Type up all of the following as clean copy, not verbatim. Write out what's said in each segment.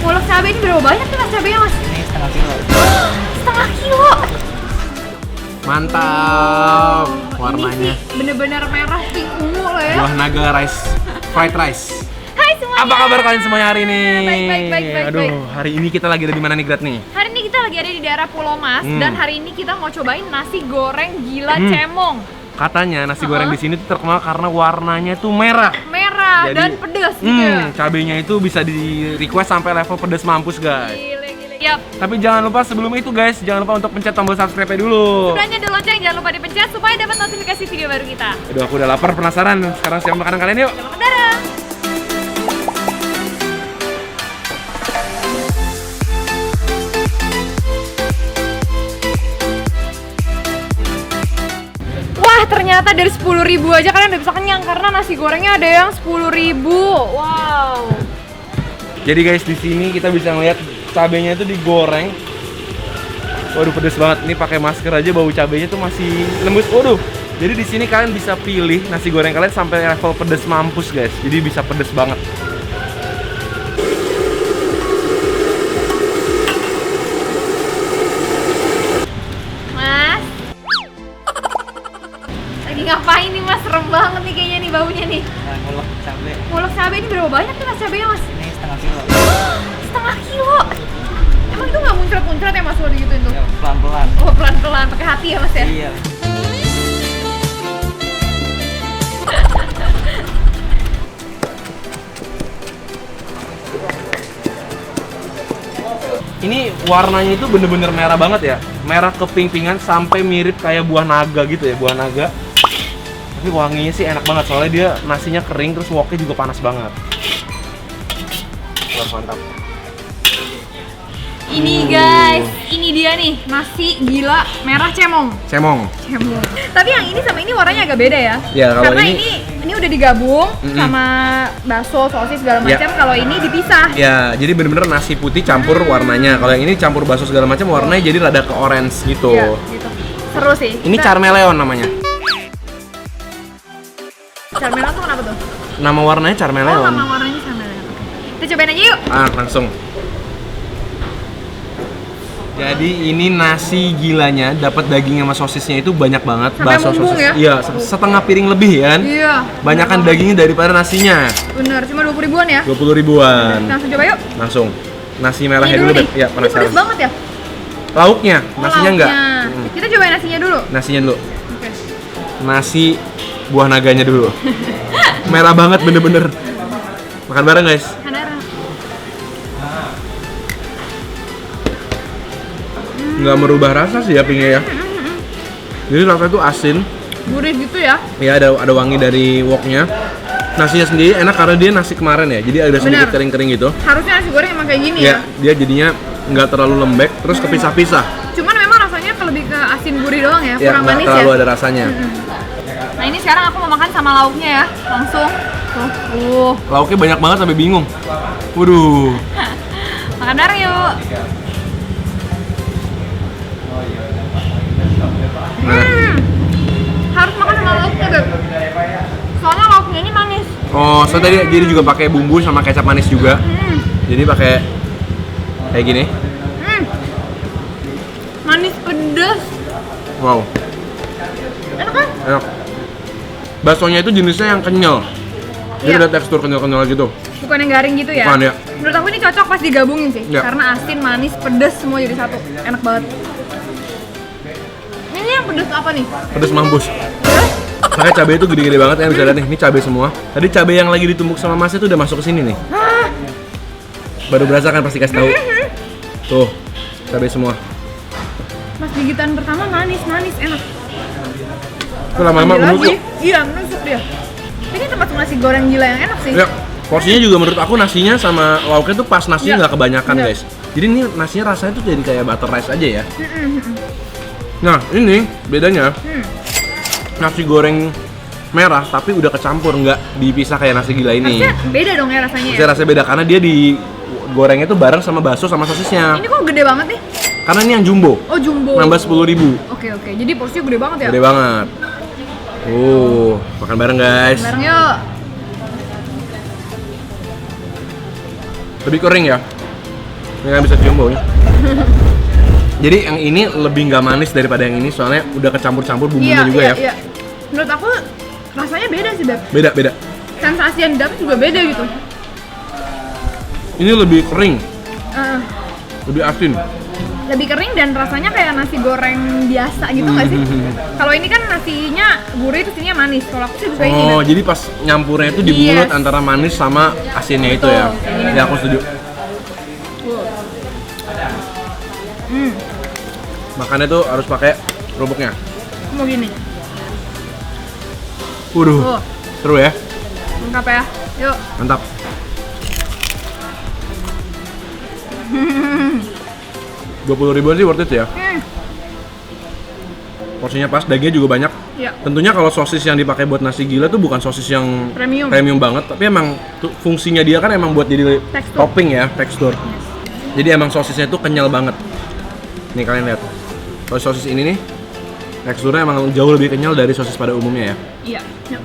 Ulek cabai ini berapa banyak tuh mas cabainya mas? Ini setengah kilo. Setengah kilo. Mantap. Warnanya. Ini sih bener-bener merah pink ungu loh ya. Buah naga rice, fried rice. Hai semuanya. Apa kabar kalian semuanya hari ini? Baik. Aduh, hari ini kita lagi ada di mana nih, Grat nih? Hari ini kita lagi ada di daerah Pulau Mas dan hari ini kita mau cobain nasi goreng gila cemong. Katanya nasi goreng di sini tuh terkenal karena warnanya tuh merah. Merah Jadi, dan pedas gitu ya. Cabenya itu bisa di request sampai level pedas mampus, guys. Gile. Yap. Tapi jangan lupa sebelum itu, guys, jangan lupa untuk pencet tombol subscribe dulu. Sebelahnya ada lonceng, jangan lupa dipencet supaya dapat notifikasi video baru kita. Aduh, aku udah lapar, penasaran. Sekarang siap makanan kalian yuk. Kita makan bareng. Wah, ternyata dari 10.000 aja kalian udah bisa kenyang karena nasi gorengnya ada yang 10.000. Wow. Jadi guys, di sini kita bisa ngeliat cabenya itu digoreng. Waduh, pedes banget. Ini pakai masker aja bau cabenya tuh masih lembut. Waduh. Jadi di sini kalian bisa pilih nasi goreng kalian sampai level pedes mampus, guys. Jadi bisa pedes banget. Mas. Lagi ngapain nih Mas? Serem banget nih kayaknya nih baunya nih. Ngulek cabe. Ngulek cabai ini berapa banyak tuh mas cabainya mas? Ini setengah kilo. Setengah kilo. Emang itu nggak muncrat-muncrat ya mas kalau digituin tuh? Pelan-pelan. Oh pelan-pelan, pakai hati ya mas ya? Iya. Ini warnanya itu bener-bener merah banget ya. Merah keping-pingan sampai mirip kayak buah naga gitu ya, buah naga. Tapi wanginya sih enak banget soalnya dia nasinya kering terus woknya juga panas banget. Wah, mantap. Ini guys, ini dia nih nasi gila merah cemong. Cemong. Tapi yang ini sama ini warnanya agak beda ya? Ya, kalau karena ini- ini udah digabung sama bakso, sosis segala Ya. macam. Kalau ini dipisah. Ya, jadi bener-bener nasi putih campur warnanya. Kalau yang ini campur bakso segala macam warnanya jadi rada ke orange gitu. Ya, gitu. Seru sih. Ini Kita- Charmeleon namanya. Charmeleon tuh kenapa tuh? Nama warnanya Oh, Charmeleon. nama warnanya Charmeleon. Kita cobain aja yuk. Ah, langsung. Jadi ini nasi gilanya dapat daging sama sosisnya itu banyak banget. Sampai mumbung sosis. ya? Iya, setengah piring lebih kan? Iya. Banyakan dagingnya daripada nasinya. Bener, cuma 20 ribuan ya. 20 ribuan. Langsung coba yuk. Langsung. Nasi merahnya Ini dulu, nih. Beb. Ya, Ini penasaran. pedes banget ya. Lauknya, Oh, nasinya enggak. lauknya. Kita cobain nasinya dulu. Nasinya dulu. Oke. Nasi buah naganya dulu. Merah banget bener-bener. Makan bareng, guys. Kanara. Nggak merubah rasa sih ya pingnya ya. Jadi rasanya tuh asin. Gurih gitu ya. Ya ada wangi dari woknya. Nasinya sendiri enak karena dia nasi kemarin ya. Jadi ada sedikit Benar. kering-kering gitu. Harusnya nasi goreng emang kayak gini ya. Ya, dia jadinya nggak terlalu lembek, terus kepisah-pisah. Cuman memang rasanya lebih ke asin gurih doang ya, Ya, kurang nggak manis terlalu ya. ada rasanya. Nah ini sekarang aku mau makan sama lauknya ya, langsung. Tuh. Lauknya banyak banget sampai bingung. Waduh. Makan bareng yuk. Nah, Harus makan sama lauknya Beb. Soalnya lauknya ini manis. oh, so tadi jadi juga pakai bumbu sama kecap manis juga. Jadi pakai kayak gini. Manis pedas. Wow, Enak kan? enak. Baksonya itu jenisnya yang kenyal. Jadi Iya. ada tekstur kenyal-kenyal gitu. Bukan yang garing gitu ya? Bukan, ya. Menurut aku ini cocok pas digabungin sih. Ya. Karena asin, manis, pedas semua jadi satu. Enak banget. Ini yang pedas apa nih? Pedes mampus. Makanya cabai itu gede-gede banget ya, bisa lihat nih, ini cabai semua. Tadi cabai yang lagi ditumbuk sama Mas itu udah masuk ke sini nih. Hah? Baru berasa kan pasti kasih tahu. Tuh, cabai semua. Mas gigitan pertama manis, enak. Itu lama-lama Ambil menusuk. lagi. Iya, menusuk dia. Ini tempat nasi goreng gila yang enak sih. Ya, porsinya juga menurut aku nasinya sama lauknya tuh pas, nasinya Iya. nggak kebanyakan Iya. guys. Jadi ini nasinya rasanya tuh jadi kayak butter rice aja ya. Nah ini bedanya, nasi goreng merah tapi udah kecampur, nggak dipisah kayak nasi gila ini. Harusnya beda dong ya rasanya ya. Saya rasanya beda karena dia digorengnya tuh bareng sama bakso sama sosisnya. Ini kok gede banget nih? Karena ini yang jumbo, Oh jumbo. nambah 10.000. Oke, jadi porsinya gede banget ya? Gede banget. Makan bareng guys. Bareng yuk. Lebih kering ya. Ini kan bisa cium baunya. Jadi yang ini lebih nggak manis daripada yang ini, soalnya udah kecampur-campur bumbunya juga ya. Iya. Menurut aku rasanya beda sih, Beb. Beda. Sensasi yang didapat juga beda gitu. Ini lebih kering, Eh, lebih asin. lebih kering dan rasanya kayak nasi goreng biasa gitu nggak sih? Kalau ini kan nasinya gurih terus ininya manis. Kalau aku sih suka ini. Oh, Beb. jadi pas nyampurnya itu di Yes. mulut antara manis sama asinnya itu ya. Betul, kayak gini. Ya aku setuju. Makannya tuh harus pakai kerupuknya. Mau gini. Waduh, Oh, seru ya. lengkap ya. Yuk. Mantap. Rp20.000 sih worth it ya. Porsinya pas, dagingnya juga banyak. Ya. Tentunya kalau sosis yang dipakai buat nasi gila tuh bukan sosis yang Premium. banget, tapi emang fungsinya dia kan emang buat jadi Tekstur. topping ya, tekstur. Jadi emang sosisnya tuh kenyal banget. Nih kalian lihat. Kalau sosis ini nih, teksturnya emang jauh lebih kenyal dari sosis pada umumnya ya. Iya. Yuk.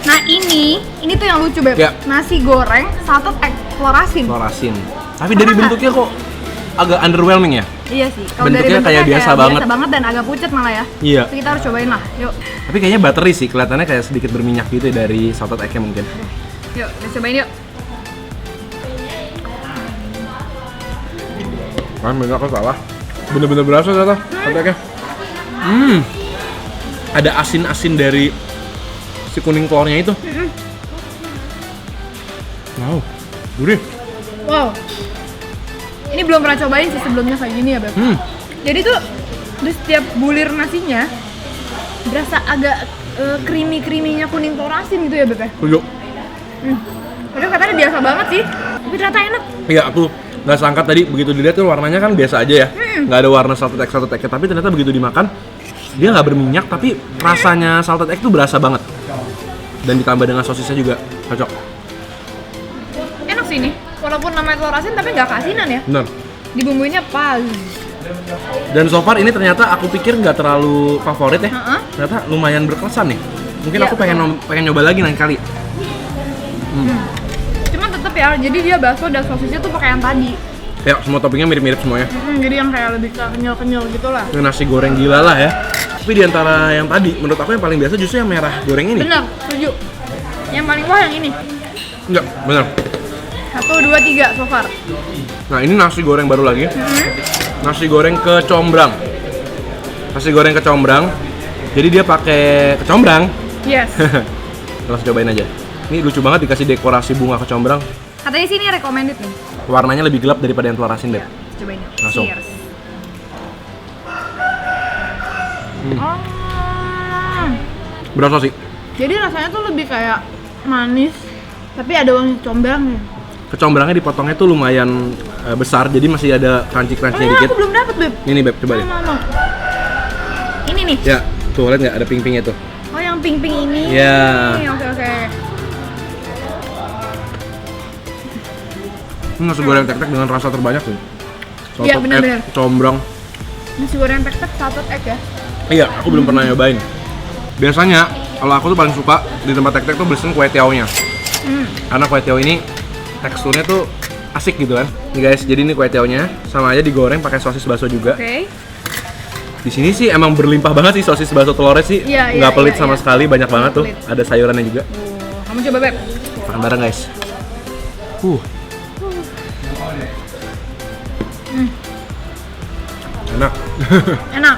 Nah ini tuh yang lucu, Beb. Ya. Nasi goreng salted egg telur asin. Telur asin. Tapi dari bentuknya kok agak underwhelming ya? Iya sih. Kalau dari Bentuknya kayak biasa banget. biasa banget dan agak pucat malah ya. Iya. Tapi kita harus cobain lah. Yuk. Tapi kayaknya buttery sih, kelihatannya kayak sedikit berminyak gitu ya dari salted egg-nya mungkin. Yuk, kita cobain yuk. Kan bener aku salah. Bener-bener berasa ternyata salted egg-nya. Ada asin-asin dari si kuning telurnya itu. Wow, gurih. Wow. Ini belum pernah cobain sih sebelumnya kayak gini ya, Beb. Jadi tuh di setiap bulir nasinya berasa agak creamy-creamy-nya kuning telur asin gitu ya, Beb. Setuju. Padahal katanya biasa banget sih, tapi ternyata enak. Iya, aku nggak sangka tadi begitu dilihat tuh warnanya kan biasa aja ya. Nggak ada warna salted egg, tapi ternyata begitu dimakan dia nggak berminyak, tapi rasanya salted egg tuh berasa banget. Dan ditambah dengan sosisnya juga cocok. Enak sih ini, walaupun namanya telur asin tapi nggak keasinan ya. Bener. Dibumbuinnya pas. Dan so far ini ternyata aku pikir nggak terlalu favorit ya. Heeh. Ternyata lumayan berkesan nih. Mungkin Iya, aku pengen nyoba lagi lain kali. Cuman tetep ya, jadi dia bakso dan sosisnya tuh pakai yang tadi. Ya, semua toppingnya mirip-mirip semuanya. Jadi yang kayak lebih ke kenyal-kenyal gitu lah. Ini nasi goreng gila lah ya. Tapi di antara yang tadi, menurut aku yang paling biasa justru yang merah goreng ini. Bener, setuju. Yang paling wah yang ini. Enggak, bener. 1, 2, 3 so far. Nah, ini nasi goreng baru lagi. Nasi goreng kecombrang. Nasi goreng kecombrang. Jadi dia pakai kecombrang. Yes. Langsung cobain aja. Ini lucu banget dikasih dekorasi bunga kecombrang. Katanya sini recommended nih. Warnanya lebih gelap daripada yang telur asin, Beb. Ya, cobain yuk. Langsung. Cheers. Berasa sih? Jadi rasanya tuh lebih kayak manis, tapi ada wangi combrangnya. Kecombrangnya dipotongnya tuh lumayan besar, jadi masih ada crunchy-crunchy dikit. Aku belum dapet, Beb. Ini Beb, coba deh. Mau. Ini nih. Ya, tuh lihat nggak ada pink-pinknya tuh. Oh, yang pink-pink ini. Ya. Oke. Ini nasi goreng tek-tek dengan rasa terbanyak tuh. Iya, bener-bener. Combrang. Nasi goreng tek-tek salted egg ya. Iya, aku belum pernah nyobain. Biasanya, kalau aku tuh paling suka di tempat tek-tek tuh bersihin kue tiaonya. Karena kue tiao ini teksturnya tuh asik gitu kan. Nih guys, jadi ini kue tiaonya sama aja digoreng pakai sosis bakso juga. Oke. Di sini sih emang berlimpah banget sih sosis bakso telurnya sih. Iya, Nggak pelit iya, sama iya. sekali, banyak banget tuh. pelit. Ada sayurannya juga. Kamu coba, Beb. Makan bareng guys. Enak. Enak.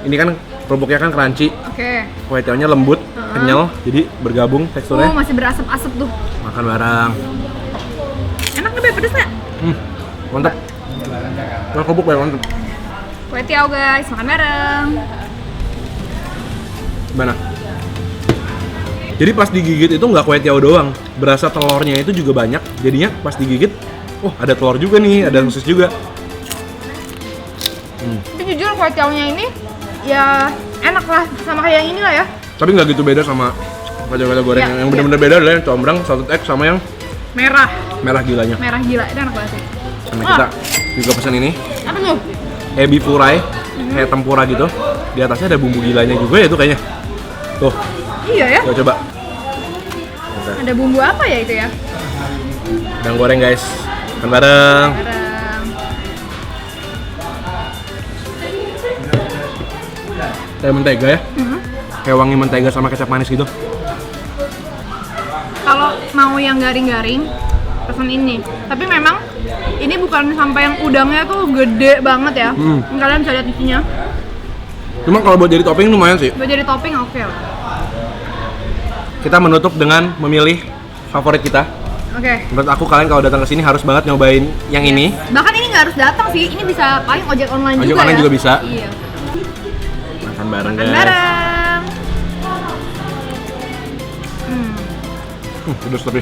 Ini kan kerupuknya kan crunchy, Oke. kue tiaonya lembut, kenyal, jadi bergabung teksturnya. Masih berasap-asap tuh. Makan bareng. Enak nih, Beb. Pedes nggak? Mantap. Nah, kerupuk banget mantap. Kue tiao, guys. Makan bareng. Gimana? Jadi pas digigit itu nggak kue tiao doang, berasa telurnya itu juga banyak. Jadinya pas digigit, oh ada telur juga nih, ada sosis juga. Tapi jujur kue tiaonya ini ya enak lah sama kayak yang ini lah ya. Tapi nggak gitu beda sama kacang-kacang goreng. Iya, Yang bener-bener beda adalah yang combrang, salted egg sama yang merah gilanya. Merah gila, itu enak banget sih. Sama kita juga pesan ini, Apa tuh? ebi furai, kayak tempura gitu. Di atasnya ada bumbu gilanya juga ya tuh kayaknya. Tuh, Iya ya. coba. Ada bumbu apa ya itu ya? Udang goreng guys. Makan bareng. Bareng. Kayak mentega ya. Kayak wangi mentega sama kecap manis gitu. Kalau mau yang garing-garing, pesen ini. Tapi memang ini bukan sampai yang udangnya tuh gede banget ya. Kalian bisa lihat isinya. Cuma kalau buat jadi topping lumayan sih. Buat jadi topping oke lah. Kita menutup dengan memilih favorit kita. Oke. Menurut aku kalian kalau datang ke sini harus banget nyobain yang ini. Bahkan ini nggak harus datang sih. Ini bisa paling ojek online Ojek juga online ya. juga bisa. Iya. Makan bareng Makan guys. bareng. Pedes tapi.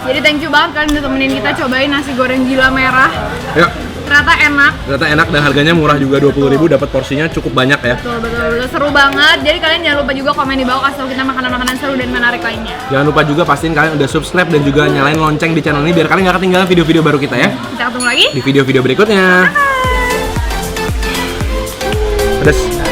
Jadi thank you banget kalian udah temenin kita cobain nasi goreng gila merah. Ya, Ternyata enak. ternyata enak dan harganya murah juga, 20.000 dapat porsinya cukup banyak ya. Betul, seru banget. Jadi kalian jangan lupa juga komen di bawah kasih tau kita makanan-makanan seru dan menarik lainnya. Jangan lupa juga pastiin kalian udah subscribe dan juga nyalain lonceng di channel ini biar kalian gak ketinggalan video-video baru kita ya. Kita ketemu lagi Di video-video berikutnya. Pedes.